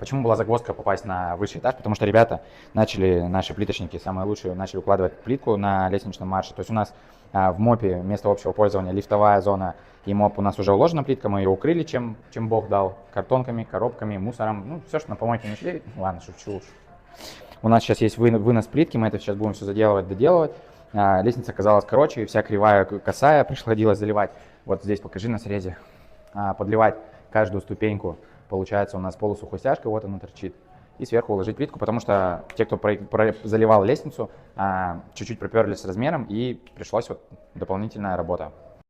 Почему была загвоздка попасть на высший этаж? Потому что ребята начали, наши плиточники, самые лучшие, начали укладывать плитку на лестничном марше. То есть у нас в МОПе место общего пользования, лифтовая зона и МОП у нас уже уложена плитка, мы ее укрыли, чем Бог дал, картонками, коробками, мусором, ну все, что на помойке нашли, ладно, шучу уж. У нас сейчас есть вынос плитки, мы это сейчас будем все заделывать, доделывать. Лестница оказалась короче, вся кривая, косая, приходилось заливать. Вот здесь покажи на срезе, подливать каждую ступеньку. Получается у нас полусухой стяжкой, вот она торчит. И сверху уложить плитку, потому что те, кто заливал лестницу, чуть-чуть проперлись с размером, и пришлось вот дополнительная работа.